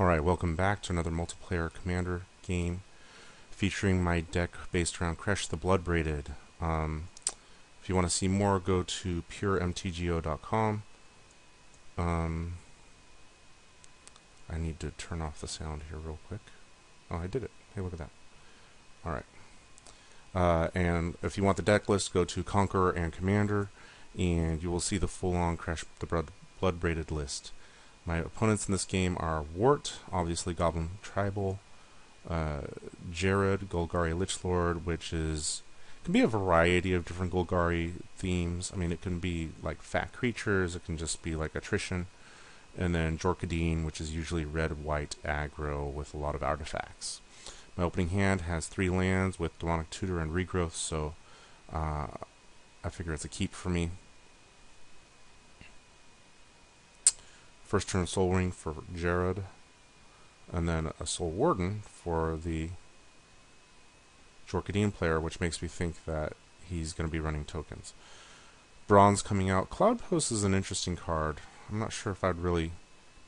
Alright, welcome back to another multiplayer commander game featuring my deck based around Kresh the Bloodbraided. If you want to see more, go to puremtgo.com. I need to turn off the sound here real quick. Oh, I did it. Hey, look at that. Alright. And if you want the deck list, go to Conqueror and Commander, and you will see the full-on Kresh the Bloodbraided list. My opponents in this game are Wart, obviously Goblin Tribal, Jared, Golgari Lichlord, which can be a variety of different Golgari themes. I mean, it can be like fat creatures, it can just be like attrition, and then Jorkadine, which is usually red-white aggro with a lot of artifacts. My opening hand has 3 lands with Demonic Tutor and Regrowth, so I figure it's a keep for me. First turn Soul Ring for Jared, and then a Soul Warden for the Jorkadine player, which makes me think that he's going to be running tokens. Bronze coming out. Cloud Post is an interesting card. I'm not sure if I'd really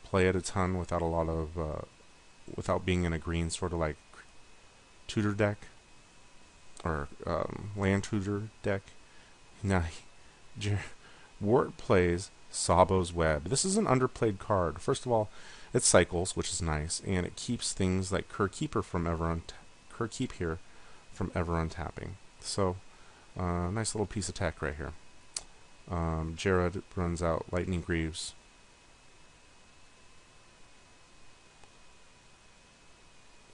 play it a ton without a lot of without being in a green sort of like tutor deck or land tutor deck. Now, Wart plays Sabo's Web. This is an underplayed card. First of all, it cycles, which is nice, and it keeps things like Keep here from ever untapping. So, nice little piece of tech right here. Jared runs out Lightning Greaves.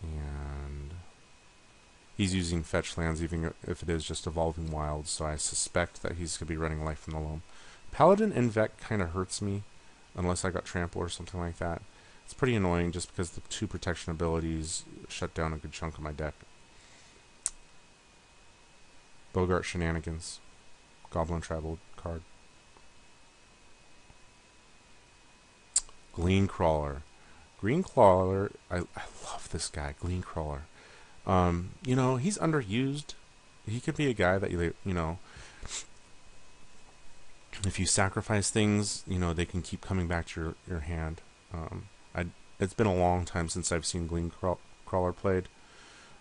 And he's using fetch lands, even if it is just Evolving Wilds, so I suspect that he's going to be running Life from the Loam. Paladin Invec kind of hurts me, unless I got Trample or something like that. It's pretty annoying just because the 2 protection abilities shut down a good chunk of my deck. Bogart Shenanigans. Goblin Tribal card. Gleancrawler. Greencrawler, I love this guy, Gleancrawler. You know, he's underused. He could be a guy that, you know, if you sacrifice things, you know, they can keep coming back to your hand. It's been a long time since I've seen Gleancrawler played,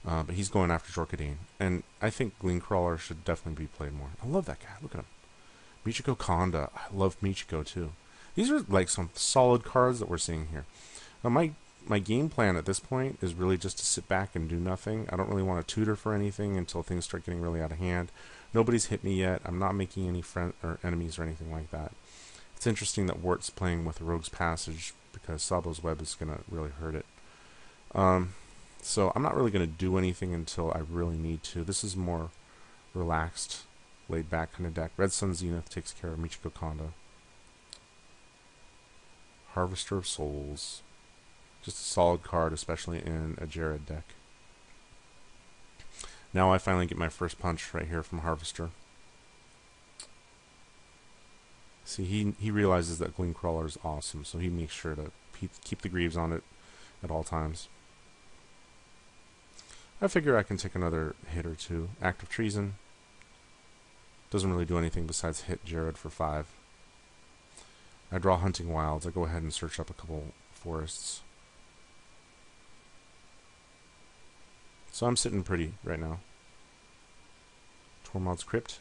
but he's going after Jorkadine, and I think Gleancrawler should definitely be played more. I love that guy. Look at him. Michiko Konda. I love Michiko too. These are like some solid cards that we're seeing here. Now, my game plan at this point is really just to sit back and do nothing. I don't really want to tutor for anything until things start getting really out of hand. Nobody's hit me yet. I'm not making any friends or enemies or anything like that. It's interesting that Wart's playing with Rogue's Passage because Sabo's Web is going to really hurt it. So I'm not really going to do anything until I really need to. This is more relaxed, laid back kind of deck. Red Sun Zenith takes care of Michiko Konda. Harvester of Souls. Just a solid card, especially in a Jared deck. Now I finally get my first punch right here from Harvester. See, he realizes that Gleancrawler is awesome, so he makes sure to keep the Greaves on it at all times. I figure I can take another hit or 2. Act of Treason. Doesn't really do anything besides hit Jared for 5. I draw Hunting Wilds. I go ahead and search up a couple forests. So I'm sitting pretty right now. Tormod's Crypt.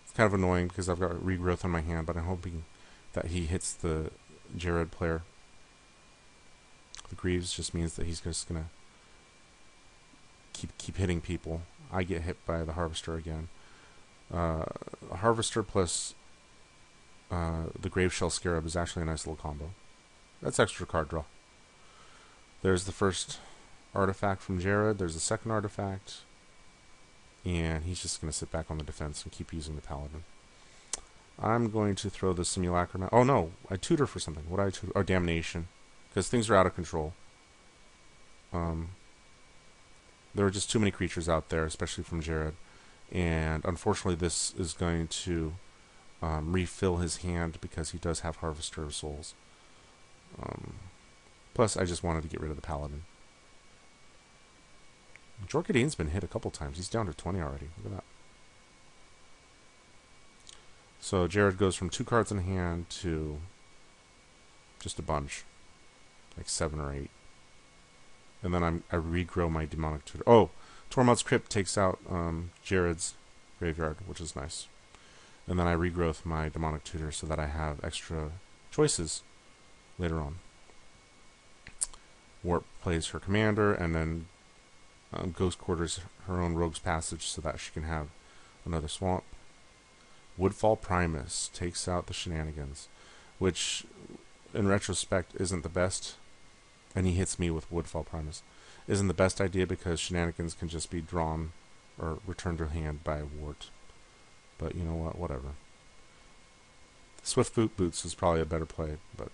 It's kind of annoying because I've got Regrowth on my hand, but I'm hoping that he hits the Jared player. The Greaves just means that he's just gonna keep hitting people. I get hit by the Harvester again. Harvester plus the Graveshell Scarab is actually a nice little combo. That's extra card draw. There's the first artifact from Jared. There's the second artifact. And he's just going to sit back on the defense and keep using the Paladin. I'm going to throw the Simulacrum out. Oh no, I tutor for something. What do I tutor? Oh, Damnation. Because things are out of control. There are just too many creatures out there, especially from Jared. And unfortunately this is going to refill his hand because he does have Harvester of Souls. Plus, I just wanted to get rid of the Paladin. Jorkadine's been hit a couple times. He's down to 20 already. Look at that. So Jared goes from 2 cards in hand to just a bunch. like 7 or 8. And then I regrow my Demonic Tutor. Oh, Tormod's Crypt takes out Jared's graveyard, which is nice. And then I regrowth my Demonic Tutor so that I have extra choices later on. Warp plays her commander, and then Ghost quarters her own Rogue's Passage so that she can have another swamp. Woodfall Primus takes out the shenanigans, which in retrospect isn't the best. And he hits me with Woodfall Primus. Isn't the best idea because shenanigans can just be drawn or returned to hand by a wart. But you know what? Whatever. Swift Boot Boots is probably a better play, but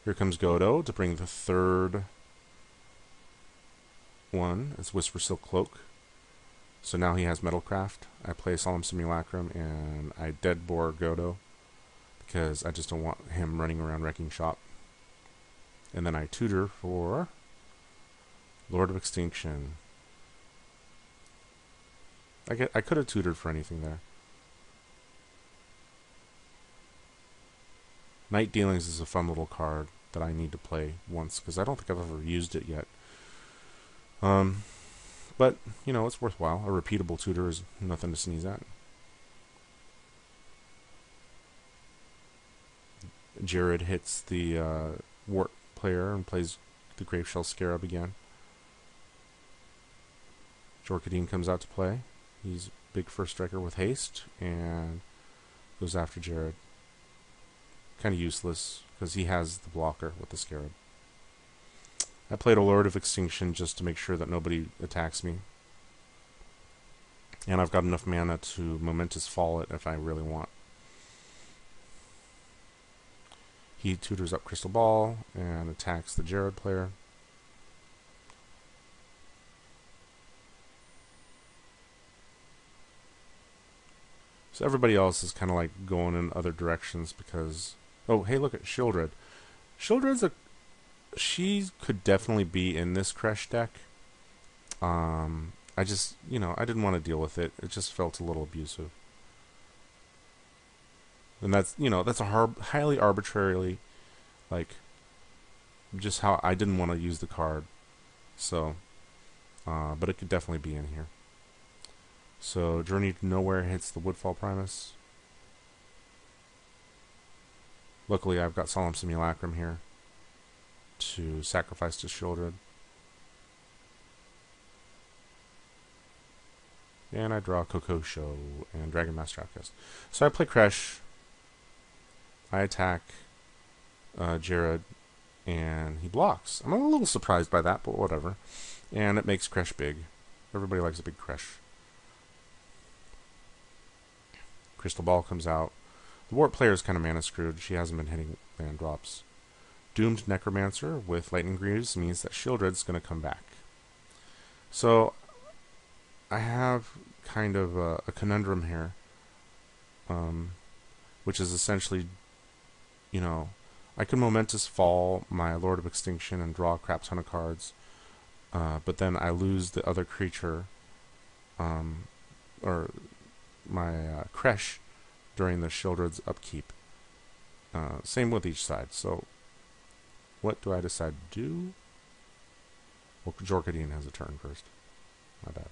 here comes Godo to bring the third one. It's Whisper Silk Cloak. So now he has Metalcraft. I play Solemn Simulacrum and I deadbore Godo because I just don't want him running around wrecking shop. And then I tutor for Lord of Extinction. I could have tutored for anything there. Night Dealings is a fun little card that I need to play once because I don't think I've ever used it yet. But, you know, it's worthwhile. A repeatable tutor is nothing to sneeze at. Jared hits the Wart player and plays the Graveshell Scarab again. Jorkadine comes out to play. He's big first striker with haste and goes after Jared. Kind of useless because he has the blocker with the Scarab. I played a Lord of Extinction just to make sure that nobody attacks me. And I've got enough mana to Momentous Fall it if I really want. He tutors up Crystal Ball and attacks the Jared player. So everybody else is kind of like going in other directions because... Oh, hey, look at Shieldred. Shieldred's she could definitely be in this Kresh deck. I just, you know, I didn't want to deal with it. It just felt a little abusive. And that's, you know, that's a highly arbitrarily, like, just how I didn't want to use the card. So, but it could definitely be in here. So, Journey to Nowhere hits the Woodfall Primus. Luckily, I've got Solemn Simulacrum here to sacrifice to Shieldred. And I draw Coco Show and Dragon Master Outcast. So I play Kresh. I attack Jared, and he blocks. I'm a little surprised by that, but whatever. And it makes Kresh big. Everybody likes a big Kresh. Crystal Ball comes out. The Warp player is kind of mana screwed. She hasn't been hitting land drops. Doomed Necromancer with Lightning Greaves means that Shieldred's going to come back. So I have kind of a conundrum here, which is essentially, you know, I could Momentous Fall my Lord of Extinction and draw a crap ton of cards, but then I lose the other creature, or my Kresh during the Shieldred's upkeep. Same with each side. So what do I decide to do? Well, Jorkadine has a turn first. My bad.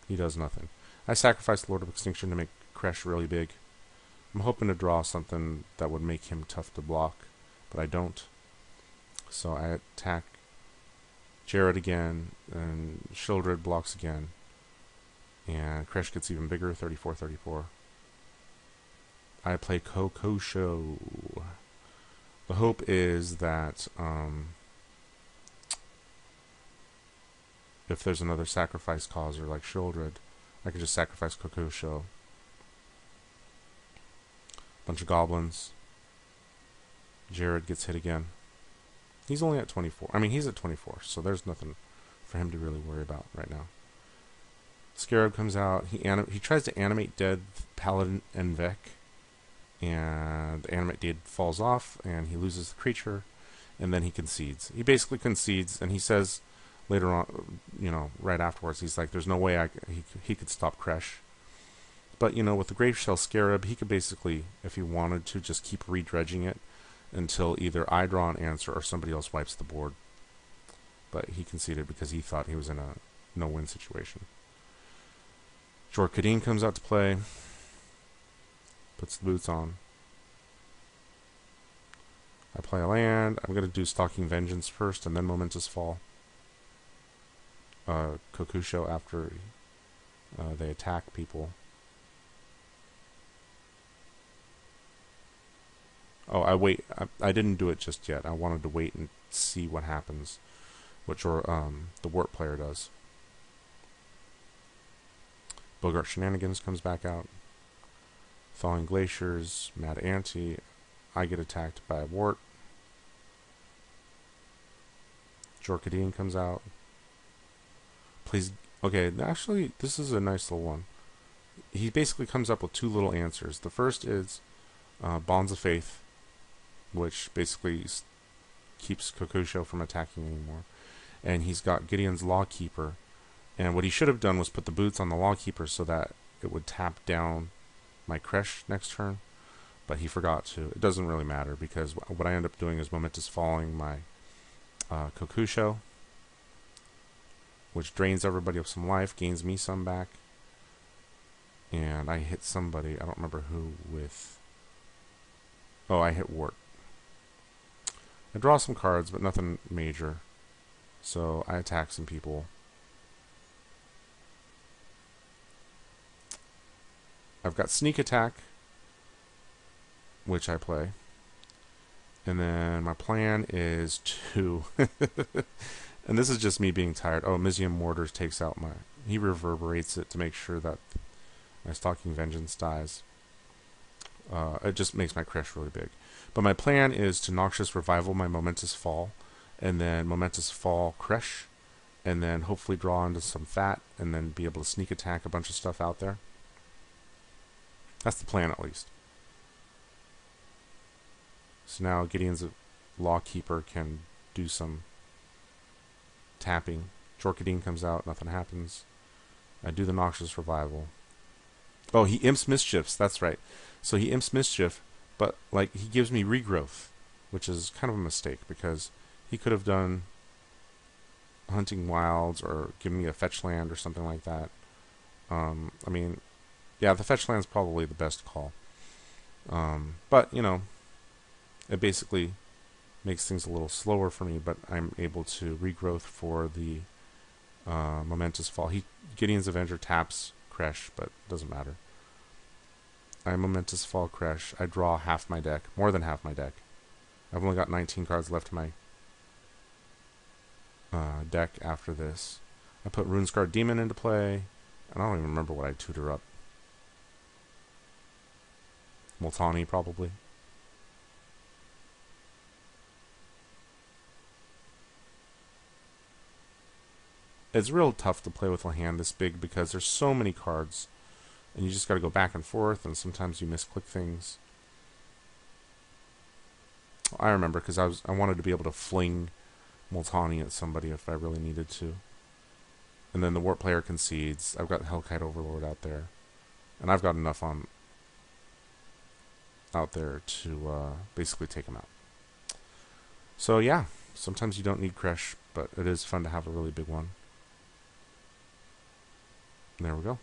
He does nothing. I sacrificed Lord of Extinction to make Kresh really big. I'm hoping to draw something that would make him tough to block, but I don't. So I attack Jared again, and Shieldred blocks again. And Kresh gets even bigger, 34-34. I play Coco Show. The hope is that if there's another sacrifice causer like Shieldred, I could just sacrifice Coco Show. Bunch of goblins. Jared gets hit again. He's only at 24. I mean, he's at 24, so there's nothing for him to really worry about right now. Scarab comes out. He tries to animate dead Paladin and Vec, and the animate dead falls off, and he loses the creature, and then he concedes. He basically concedes, and he says later on, you know, right afterwards, he's like, "There's no way he could stop Kresh." But, you know, with the Graveshell Scarab, he could basically, if he wanted to, just keep redredging it until either I draw an answer or somebody else wipes the board. But he conceded because he thought he was in a no-win situation. Jorkadeen comes out to play. Puts the boots on. I play a land. I'm going to do Stalking Vengeance first and then Momentous Fall. Kokusho after they attack people. Oh, I didn't do it just yet. I wanted to wait and see what happens. What the Wart player does. Bogart Shenanigans comes back out. Thawing Glaciers, Mad Ante. I get attacked by a Wart. Jorkadeen comes out. Please. Okay, actually, this is a nice little one. He basically comes up with two little answers. The first is Bonds of Faith, which basically keeps Kokusho from attacking anymore. And he's got Gideon's Lawkeeper. And what he should have done was put the boots on the Lawkeeper so that it would tap down my Kresh next turn. But he forgot to. It doesn't really matter because what I end up doing is Momentous Falling my Kokusho, which drains everybody of some life, gains me some back. And I hit somebody, I don't remember who with... Oh, I hit Wart. I draw some cards, but nothing major. So I attack some people. I've got Sneak Attack, which I play. And then my plan is to... and this is just me being tired. Oh, Mizium Mortars takes out my... He reverberates it to make sure that my Stalking Vengeance dies. It just makes my Kresh really big. But my plan is to Noxious Revival my Momentous Fall, and then Momentous Fall Kresh, and then hopefully draw into some fat, and then be able to sneak attack a bunch of stuff out there. That's the plan, at least. So now Gideon's Lawkeeper can do some tapping. Jorkadeen comes out, nothing happens. I do the Noxious Revival. Oh, he imps Mischiefs, that's right. So he imps Mischief, but like he gives me Regrowth, which is kind of a mistake because he could have done Hunting Wilds or given me a fetch land or something like that. I mean, yeah, the fetch land's probably the best call. But, you know, it basically makes things a little slower for me, but I'm able to Regrowth for the Momentous Fall. Gideon's Avenger taps Kresh, but it doesn't matter. I Momentous Fall Kresh. I draw half my deck, more than half my deck. I've only got 19 cards left in my deck after this. I put Runescarred Demon into play, and I don't even remember what I tutor up. Multani, probably. It's real tough to play with a hand this big because there's so many cards. And you just got to go back and forth, and sometimes you misclick things. I remember because I wanted to be able to fling Multani at somebody if I really needed to. And then the Wart player concedes. I've got Hellkite Overlord out there. And I've got enough out there to basically take him out. So yeah, sometimes you don't need Kresh, but it is fun to have a really big one. And there we go.